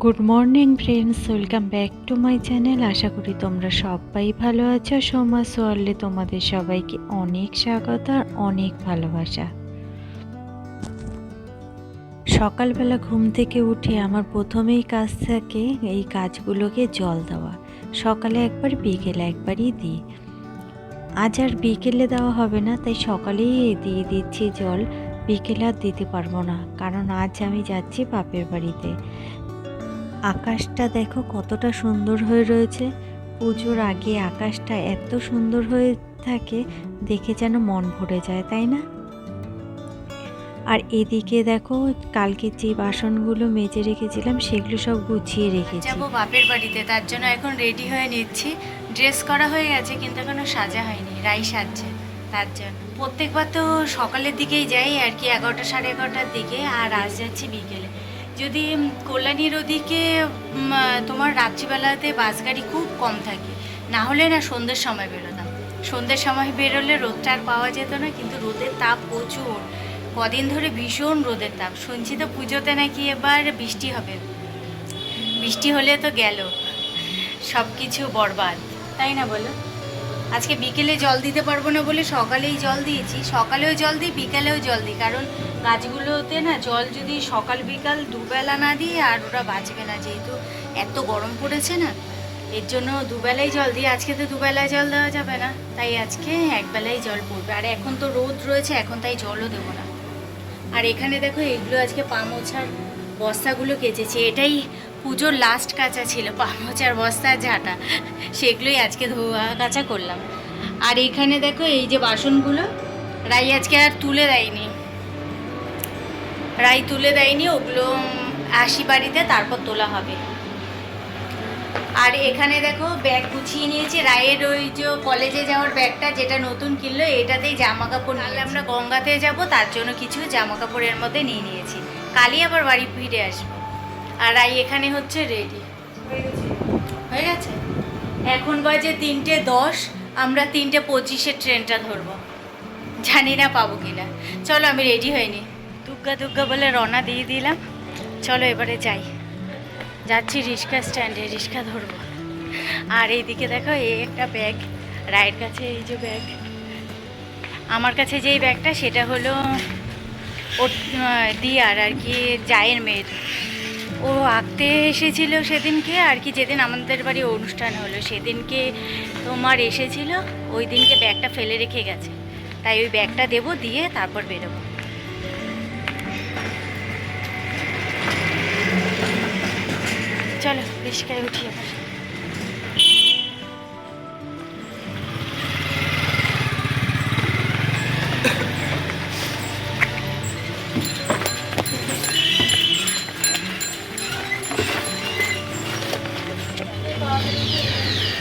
Good morning friends, welcome back to my channel. আশা করি তোমরা সবাই ভালো আছো। সোমা সোয়ালে তোমাদের সবাইকে অনেক স্বাগত আর অনেক ভালোবাসা। সকালবেলা ঘুম থেকে উঠে আমার প্রথমেই কাজ থাকে এই গাছগুলোকে জল দেওয়া। সকালে একবার বিকেলে একবারই দিই। আজ আর বিকেলে দেওয়া হবে না, তাই সকালেই দিয়ে দিচ্ছি জল। বিকেলে আর দিতে পারবো না, কারণ আজ আমি যাচ্ছি বাপের বাড়িতে। আকাশটা দেখো কতটা সুন্দর হয়ে রয়েছে। পুজোর আগে আকাশটা এত সুন্দর হয়ে থাকে, দেখে যেন মন ভরে যায়, তাই না? আর এদিকে দেখো, কালকে যে বাসনগুলো মেজে রেখেছিলাম সেগুলো সব গুছিয়ে রেখেছি। যাবো বাপের বাড়িতে, তার জন্য এখন রেডি হয়ে নিচ্ছি। ড্রেস করা হয়ে গেছে কিন্তু এখনো সাজা হয়নি, রাই সাজছে। তার জন্য প্রত্যেকবার তো সকালের দিকেই যাই আর কি, 11টা সাড়ে 11টার দিকে, আর আজ যাচ্ছি বিকেলে। যদি কল্যাণীর ওদিকে তোমার রাত্রিবেলাতে বাস গাড়ি খুব কম থাকে, না হলে না সন্ধ্যের সময় বেরোতাম। সন্ধ্যের সময় বেরোলে রোদটা আর পাওয়া যেত না, কিন্তু রোদের তাপ প্রচুর। কদিন ধরে ভীষণ রোদের তাপ। শুনছি তো পুজোতে নাকি এবার বৃষ্টি হবে। বৃষ্টি হলে তো গেল সব কিছু বরবাদ, তাই না বলো? আজকে বিকেলে জল দিতে পারবো না বলে সকালেই জল দিয়েছি। সকালেও জল দিই, বিকালেও জল দিই, কারণ গাছগুলোতে না জল যদি সকাল বিকাল দুবেলা না দিই আর ওরা বাঁচবে না, যেহেতু এত গরম পড়েছে না, এর জন্য দুবেলাই জল দিই। আজকে তো দুবেলায় জল দেওয়া যাবে না, তাই আজকে একবেলাই জল পড়বে। আর এখন তো রোদ রয়েছে, এখন তাই জলও দেবো না। আর এখানে দেখো, এগুলো আজকে পা মোছার বস্তাগুলো কেচেছি। এটাই পুজোর লাস্ট কাচা ছিল, পা মোছার বস্তা ঝাঁটা, সেগুলোই আজকে ধোয়া কাচা করলাম। আর এখানে দেখো এই যে বাসনগুলো, রাই আজকে আর তুলে দেয়নি। ওগুলো আসি বাড়িতে, তারপর তোলা হবে। আর এখানে দেখো ব্যাগ গুছিয়ে নিয়েছি, রায়ের ওই যে কলেজে যাওয়ার ব্যাগটা, যেটা নতুন কিনলো, এটাতেই জামা কাপড় নিয়ে আমরা গঙ্গাতে যাব, তার জন্য কিছু জামা কাপড়ের মধ্যে নিয়ে নিয়েছি। কালই আবার বাড়ি ফিরে আসবো। আর রাই এখানে হচ্ছে রেডি হয়ে গেছে। এখন বাজে 3:10, আমরা 3:25 ট্রেনটা ধরবো। জানি না পাবো কিনা। চলো আমি রেডি হয়নি, দুগ্গা দুগ্গা বলে রওনা দিয়ে দিলাম। চলো এবারে যাই, যাচ্ছি রিক্সা স্ট্যান্ডে, রিক্সা ধরবো। আর এইদিকে দেখো, এই একটা ব্যাগ, রায়ের কাছে এই যে ব্যাগ। আমার কাছে যেই ব্যাগটা, সেটা হলো ওর দিয়ার আর কি, জায়ের মেয়ের। ও আঁকতে এসেছিল সেদিনকে আর কি, যেদিন আমাদের বাড়ি অনুষ্ঠান হলো সেদিনকে তোমার এসেছিল। ওই দিনকে ব্যাগটা ফেলে রেখে গেছে, তাই ওই ব্যাগটা দেবো, দিয়ে তারপর বেরোবো। চলো রিক্সায় উঠি এবার।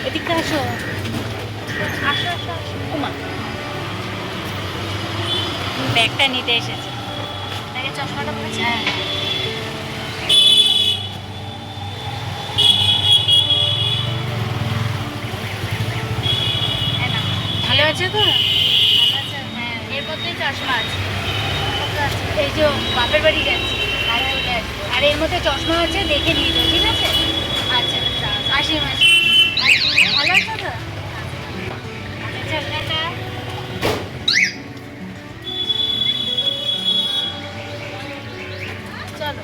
এদিকটা আসো, আসো আসো আসো। ওমা, ব্যাগটা নিতে এসেছে। ব্যাগের চশমাটা পড়েছে। হ্যাঁ, ভালো আছে তো? হ্যাঁ, এর মধ্যেই চশমা আছে। এই যে বাপের বাড়ি যাচ্ছি, আর এর মধ্যে চশমা আছে, দেখে নিয়ে যাও, ঠিক আছে? আচ্ছা, আসি মাসি। ভালো আছো তো? আচ্ছা, টাটা। চলো।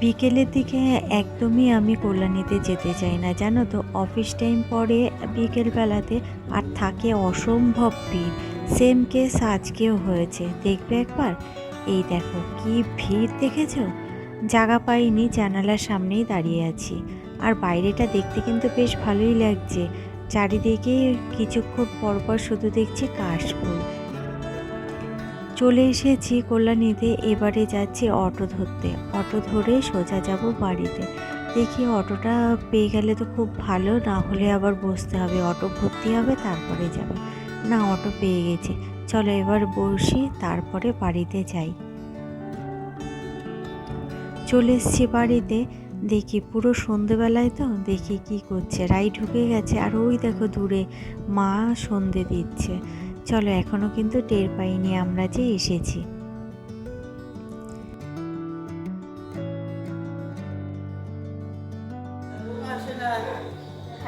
বিকেলের দিকে একদমই আমি কল্যাণীতে যেতে চাই না, জানো তো। অফিস টাইম পরে বিকেলবেলাতে আর থাকে অসম্ভব ভিড়। সেম কেস আজকেও হয়েছে, দেখবে একবার। এই দেখো কি ভিড় দেখেছো। জায়গা পাইনি, জানালার সামনেই দাঁড়িয়ে আছি। আর বাইরেটা দেখতে কিন্তু বেশ ভালোই লাগছে। চারিদিকে কিছুক্ষণ পরপর শুধু দেখছি কাশফুল। চলে এসেছি কল্যাণীতে, এবারে যাচ্ছি অটো ধরতে। অটো ধরে সোজা যাব বাড়িতে। দেখি অটোটা পেয়ে গেলে তো খুব ভালো, না হলে আবার বসতে হবে, অটো ভর্তি হবে তারপরে যাব। না, অটো পেয়ে গেছি। চলো এবার বসি, তারপরে বাড়িতে যাই। চলে এসছি বাড়িতে। দেখি পুরো সন্ধেবেলায় তো, দেখি কি করছে। রাই ঢুকে গেছে, আর ওই দেখো দূরে মা সন্ধে দিচ্ছে। চলো, এখনো কিন্তু টের পাইনি আমরা যে এসেছি।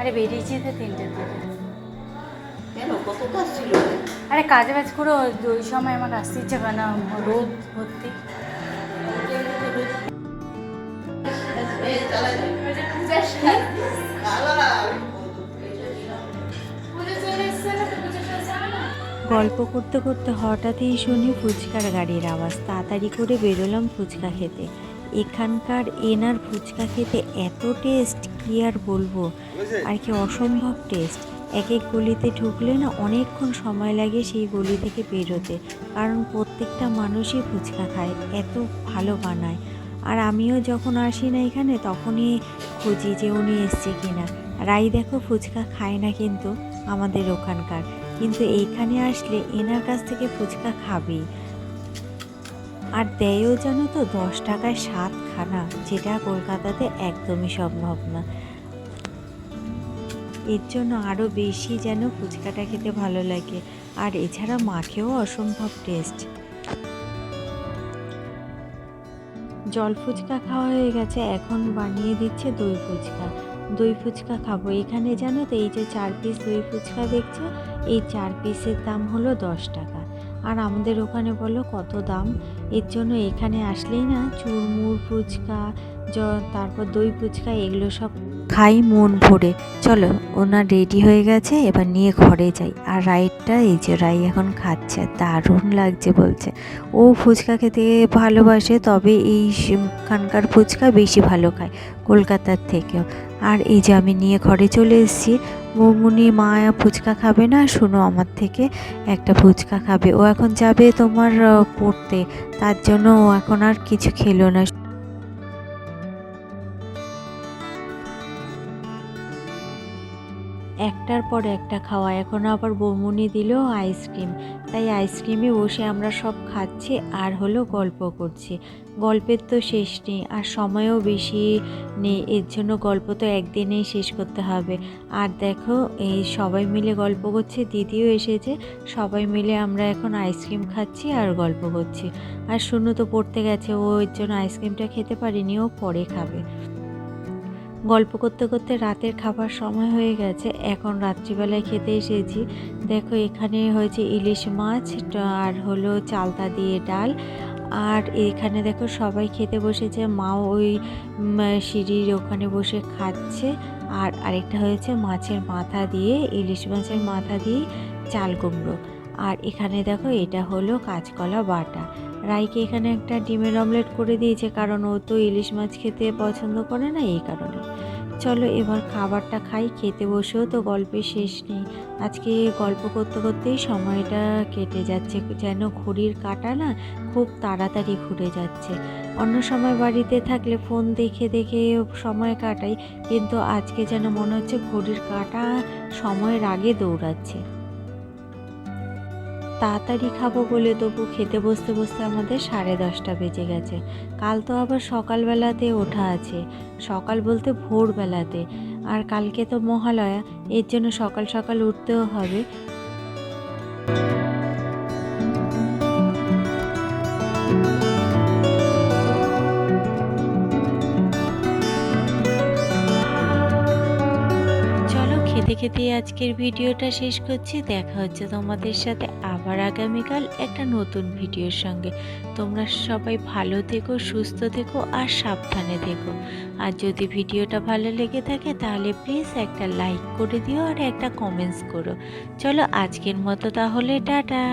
আরে বেরিয়েছি তো 3টের দিকে। কেন কত কাজ ছিল? আরে কাজে বাজ করে ওই সময় আমার আসতে ইচ্ছে করে না, রোদ ভর্তি। গল্প করতে করতে হঠাৎই শুনি ফুচকার গাড়ির আওয়াজ। তাড়াতাড়ি করে বেরোলাম ফুচকা খেতে। এখানকার এনার ফুচকা খেতে এত টেস্ট কি আর বলবো, আর কি অসম্ভব টেস্ট। এক এক গলিতে ঢুকলে না অনেকক্ষণ সময় লাগে সেই গলি থেকে বেরোতে, কারণ প্রত্যেকটা মানুষই ফুচকা খায়, এত ভালো বানায়। আর আমিও যখন আসি না এখানে তখনই খুঁজি যে উনি এসছে কিনা। রাই দেখো ফুচকা খায় না কিন্তু আমাদের ওখানকার, কিন্তু এইখানে আসলে এনার কাছ থেকে ফুচকা খাবেই। আর দেয়ও জানো তো 10 টাকায় 7 খানা, যেটা কলকাতাতে একদমই সম্ভব না। এর জন্য আরও বেশি যেন ফুচকাটা খেতে ভালো লাগে। আর এছাড়া মাখেও অসম্ভব টেস্ট। জল ফুচকা খাওয়া হয়ে গেছে, এখন বানিয়ে দিচ্ছে দই ফুচকা। দই ফুচকা খাবো। এখানে জানো তো এই যে 4 পিস দই ফুচকা দেখছো, এই 4 পিসের দাম হলো 10 টাকা। আর আমাদের ওখানে বলো কত দাম। এর জন্য এখানে আসলেই না চুরমুর ফুচকা, তারপর দই ফুচকা এগুলো সব খাই মন ভরে। চলো ওনার রেডি হয়ে গেছে, এবার নিয়ে ঘরে যাই। আর রাইটটা এই যে রাই এখন খাচ্ছে, দারুণ লাগছে বলছে। ও ফুচকা খেতে ভালোবাসে, তবে এইখানকার ফুচকা বেশি ভালো খায় কলকাতার থেকেও। আর এই যে আমি নিয়ে ঘরে চলে এসেছি। মৌমুনি মা ফুচকা খাবে না, শোনো আমার থেকে একটা ফুচকা খাবে। ও এখন যাবে তোমার পড়তে, তার জন্য ও এখন আর কিছু খেলো না। একটার পর একটা খাওয়া। এখন আবার বৌমুনি দিল আইসক্রিম, তাই আইসক্রিমে বসে আমরা সব খাচ্ছি আর হলো গল্প করছি। গল্পের তো শেষ নেই, আর সময়ও বেশি নেই, এর জন্য গল্প তো একদিনেই শেষ করতে হবে। আর দেখো এই সবাই মিলে গল্প করছে, দিদিও এসেছে, সবাই মিলে আমরা এখন আইসক্রিম খাচ্ছি আর গল্প করছি। আর শুনু তো পড়তে গেছে, ও এর জন্য আইসক্রিমটা খেতে পারিনি, ও পরে খাবে। গল্প করতে করতে রাতের খাবার সময় হয়ে গেছে, এখন রাত্রিবেলায় খেতে এসেছি। দেখো এখানে হয়েছে ইলিশ মাছ আর হলো চালতা দিয়ে ডাল। আর এখানে দেখো সবাই খেতে বসেছে, মাও ওই সিঁড়ির ওখানে বসে খাচ্ছে। আর আরেকটা হয়েছে মাছের মাথা দিয়ে, ইলিশ মাছের মাথা দিয়ে চাল কুমড়ো। আর এখানে দেখো এটা হলো কাঁচকলা বাটা। রাইকে এখানে একটা ডিমের অমলেট করে দিয়েছে, কারণ ও তো ইলিশ মাছ খেতে পছন্দ করে না, এই কারণে। চলো এবার খাবারটা খাই। খেতে বসেও তো গল্পের শেষ নেই। আজকে গল্প করতে করতেই সময়টা কেটে যাচ্ছে, যেন ঘড়ির কাঁটা না খুব তাড়াতাড়ি ঘুরে যাচ্ছে। অন্য সময় বাড়িতে থাকলে ফোন দেখে দেখে সময় কাটাই, কিন্তু আজকে যেন মনে হচ্ছে ঘড়ির কাঁটা সময়ের আগে দৌড়াচ্ছে। তাড়াতাড়ি খাবো বলে তবু খেতে বসতে বসতে আমাদের 10:30 বেজে গেছে। কাল তো আবার সকালবেলাতে ওঠা আছে, সকাল বলতে ভোরবেলাতে। আর কালকে তো মহালয়া, এর জন্য সকাল সকাল উঠতেও হবে। চলো খেতে খেতে আজকের ভিডিওটা শেষ করছি। দেখা হচ্ছে তোমাদের সাথে আবার আগামীকাল একটা নতুন ভিডিওর সঙ্গে। তোমরা সবাই ভালো থেকো, সুস্থ থেকো আর সাবধানে থেকো। আর যদি ভিডিওটা ভালো লেগে থাকে তাহলে প্লিজ একটা লাইক করে দিও আর একটা কমেন্টস করো। চলো আজকের মতো তাহলে টাটা।